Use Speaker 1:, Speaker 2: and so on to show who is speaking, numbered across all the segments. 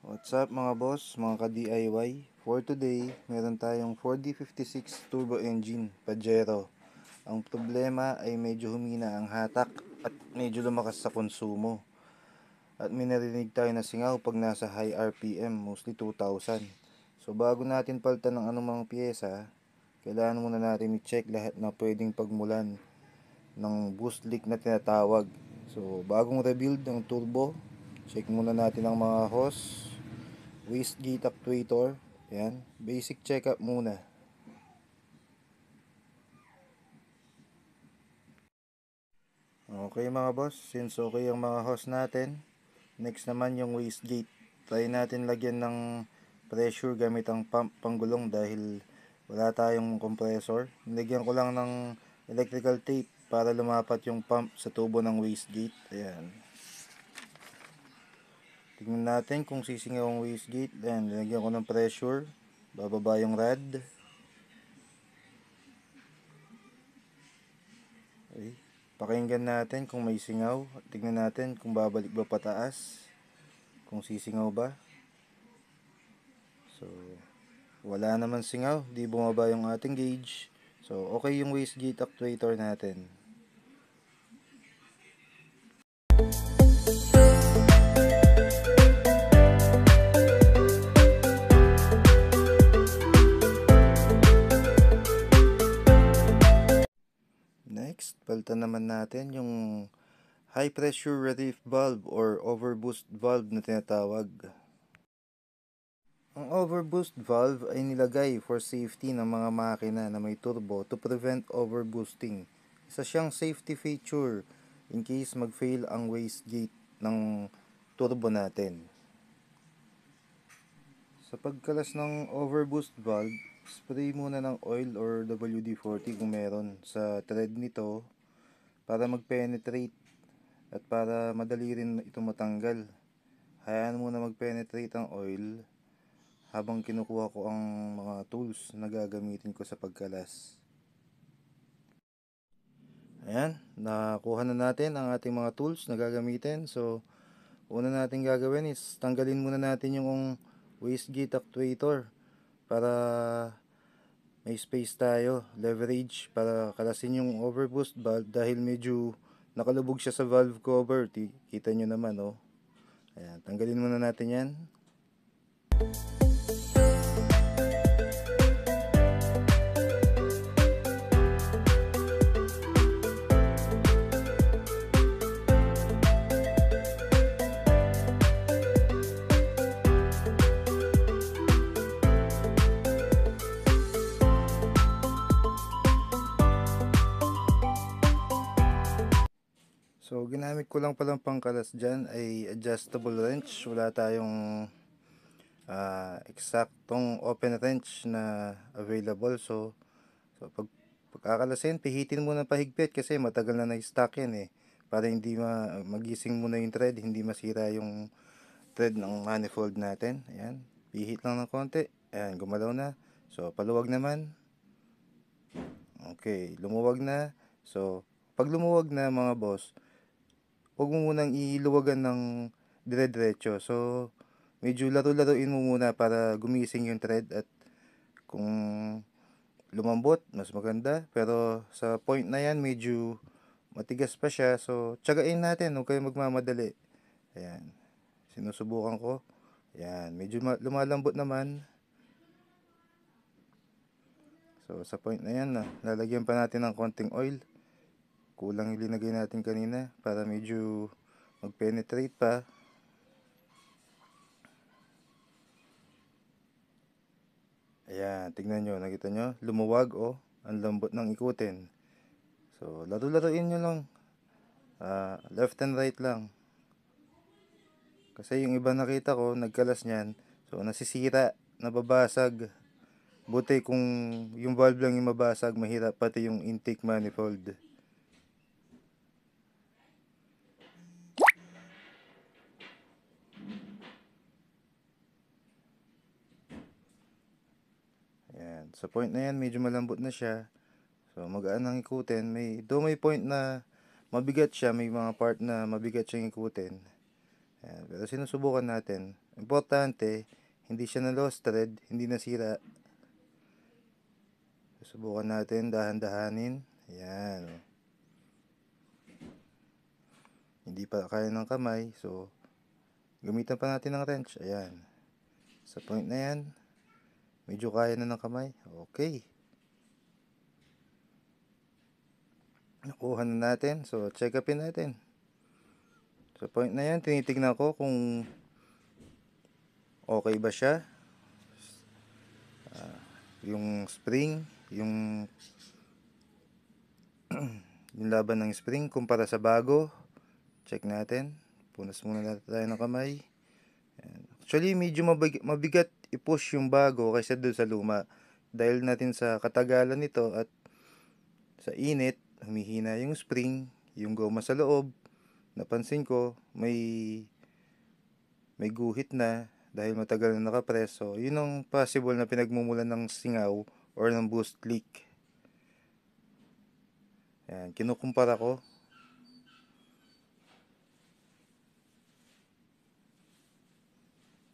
Speaker 1: What's up mga boss, mga ka-DIY? For today, meron tayong 4D56 turbo engine, Pajero. Ang problema ay medyo humina ang hatak at medyo lumakas sa konsumo. At may narinig tayo na singaw pag nasa high RPM, mostly 2,000. So bago natin palitan ng anumang pyesa, kailangan muna natin i-check lahat na pwedeng pagmulan ng boost leak na tinatawag. So bagong rebuild ng turbo, check muna natin ang mga hose, wastegate actuator. Yan, basic check-up muna. Okay mga boss, since okay ang mga hose natin, next naman yung wastegate. Try natin lagyan ng pressure gamit ang pump panggulong dahil wala tayong compressor. Nilagyan ko lang ng electrical tape para lumapat yung pump sa tubo ng wastegate. Ayan. Tingnan natin kung sisingaw ang wastegate. Ayan, nilagyan ko ng pressure. Bababa yung rad. Okay. Pakinggan natin kung may singaw. Tingnan natin kung babalik ba pataas. Kung sisingaw ba. So, wala naman singaw. Di bumaba yung ating gauge. So, okay yung wastegate actuator natin. Next, palitan naman natin yung high pressure relief valve or overboost valve na tinatawag. Ang overboost valve ay nilagay for safety ng mga makina na may turbo to prevent overboosting. Isa siyang safety feature in case mag-fail ang wastegate ng turbo natin. Sa pagkalas ng overboost valve, spray muna ng oil or WD-40 kung meron sa thread nito para mag-penetrate at para madali rin ito matanggal. Hayaan muna mag-penetrate ang oil habang kinukuha ko ang mga tools na gagamitin ko sa pagkalas. Ayan, nakuha na natin ang ating mga tools na gagamitin. So, una natin gagawin is tanggalin muna natin yung wastegate actuator para may space tayo, leverage para kalasin yung overboost valve dahil medyo nakalubog siya sa valve cover. Kita nyo naman, oh. Ayan, tanggalin muna natin yan. So, ginamit ko lang palang pangkalas dyan ay adjustable wrench. Wala tayong eksaktong open wrench na available. So pagkakalasin, pihitin muna pahigpit kasi matagal na na-stock yan eh. Para hindi magising muna yung thread, hindi masira yung thread ng manifold natin. Ayan, pihit lang ng konti. Ayan, gumalaw na. So, paluwag naman. Okay, lumuwag na. So, pag lumuwag na mga boss, huwag mo munang iluwagan ng dire-diretso. So, medyo laro-laruin mo muna para gumising yung thread at kung lumambot, mas maganda. Pero sa point na yan, medyo matigas pa siya. So, tsagain natin. Huwag kayong magmamadali. Ayan. Sinusubukan ko. Ayan. Medyo lumalambot naman. So, sa point na yan, lalagyan pa natin ng konting oil. Kulang yung linagay natin kanina para medyo mag-penetrate pa. Ayan, tignan nyo, nakita nyo, lumuwag oh, ang lambot ng ikutin. So, laro-laruin nyo lang, left and right lang. Kasi yung iba nakita ko, nagkalas nyan, so nasisira, nababasag. Buti kung yung valve lang yung mabasag, mahirap pati yung intake manifold. Ayan. Sa point na yan, medyo malambot na siya. So, magaan ang ikutin. May point na mabigat siya. May mga part na mabigat siyang ikutin. Ayan, pero sinusubukan natin. Importante, hindi siya na lost thread, hindi nasira. Susubukan natin, dahan-dahanin. Ayan. Hindi pa kaya ng kamay, so gamitan pa natin ng wrench. Ayan. Sa point na yan, medyo kaya na ng kamay. Okay. Nakuha na natin. So, check upin natin. Sa point na yan, tinitignan ko kung okay ba siya. Yung spring, yung laban ng spring kumpara sa bago. Check natin. Punas muna natin tayo ng kamay. Ayan. Actually, medyo mabigat i-push yung bago kaysa doon sa luma. Dahil natin sa katagalan nito at sa init, humihina yung spring, yung goma sa loob. Napansin ko, may guhit na dahil matagal na nakapress. So, yun ang possible na pinagmumulan ng singaw or ng boost leak. Ayan, kinukumpara ko.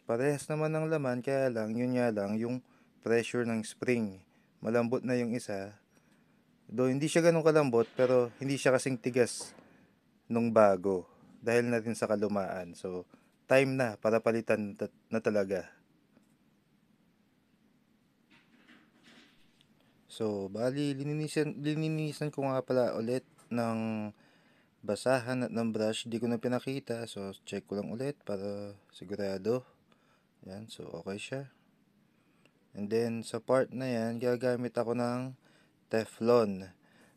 Speaker 1: Parehas naman ng laman, kaya lang, yun nga lang, yung pressure ng spring. Malambot na yung isa. Though hindi siya ganun kalambot, pero hindi siya kasing tigas nung bago. Dahil na rin sa kalumaan. So, time na para palitan na talaga. So, bali, lininisan ko nga pala ulit ng basahan at ng brush. Di ko na pinakita. So, check ko lang ulit para sigurado. Yan, so okay siya. And then, sa part na yan, gagamit ako ng Teflon.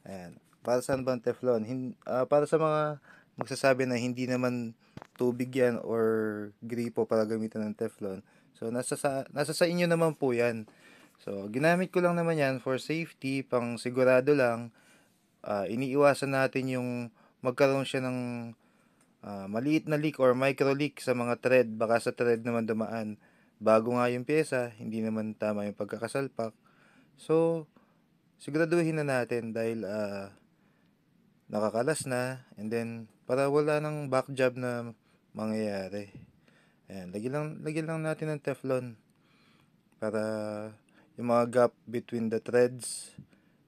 Speaker 1: Ayan. Para saan ba ang Teflon? Para sa mga magsasabi na hindi naman tubig yan or gripo para gamitan ng Teflon. So, nasa sa inyo naman po yan. So, ginamit ko lang naman yan for safety, pang sigurado lang. Iniiwasan natin yung magkaroon siya ng maliit na leak or micro leak sa mga thread. Baka sa thread naman dumaan. Bago nga yung pyesa, hindi naman tama yung pagkakasalpak. So, siguraduhin na natin dahil nakakalas na, and then para wala nang back job na mangyayari. Ayan, lagyan lang natin ng Teflon para yung mga gap between the threads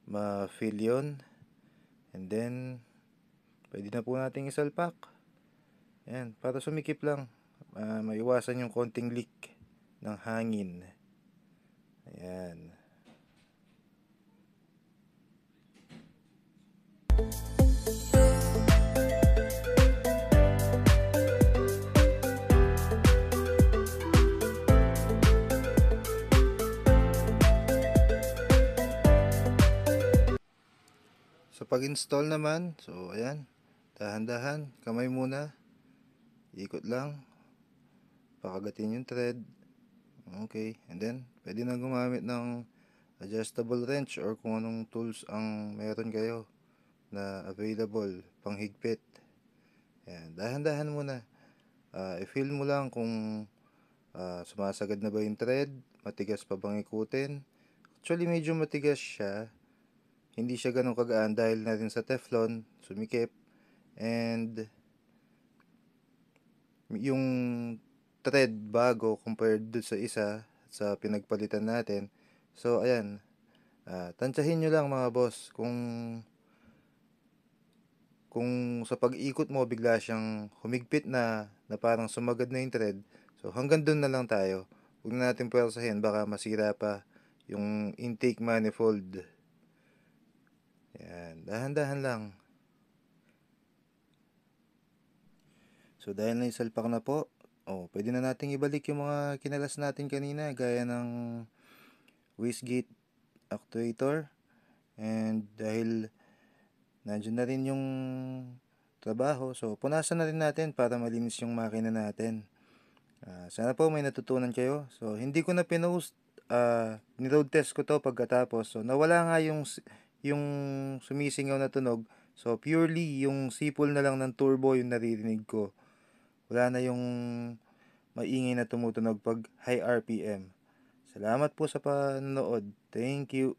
Speaker 1: ma-fill yun. And then pwede na po nating isalpak. Ayan, para sumikip lang, maiwasan yung konting leak ng hangin. Ayan. So pag-install naman, so ayan, dahan-dahan, kamay muna, ikot lang, pakagatin yung thread. Okay, and then pwede na gumamit ng adjustable wrench or kung anong tools ang meron kayo na available panghigpit. Ayan, dahan-dahan muna. I-feel mo lang kung sumasagad na ba yung thread, matigas pa bang ikutin. Actually, medyo matigas siya. Hindi siya ganun kagaan dahil na rin sa Teflon, sumikip. And yung thread bago compared doon sa isa sa pinagpalitan natin. So, ayan. Tansyahin nyo lang mga boss kung sa pag-ikot mo bigla siyang humigpit na parang sumagad na yung thread. So, hanggang doon na lang tayo. Huwag na natin pwersahin, baka masira pa yung intake manifold. Ayan, dahan-dahan lang. So, dahil naisalpak na po, pwede na nating ibalik yung mga kinalas natin kanina, gaya ng wastegate actuator. And dahil nandiyan na rin yung trabaho, so punasan na rin natin para malinis yung makina natin. Sana po may natutunan kayo. So, hindi ko na pinost, ni-road test ko to pagkatapos. So, nawala nga yung sumisingaw na tunog. So, purely yung sipol na lang ng turbo yung naririnig ko. Wala na yung maingay na tumutunog pag high RPM. Salamat po sa panonood. Thank you.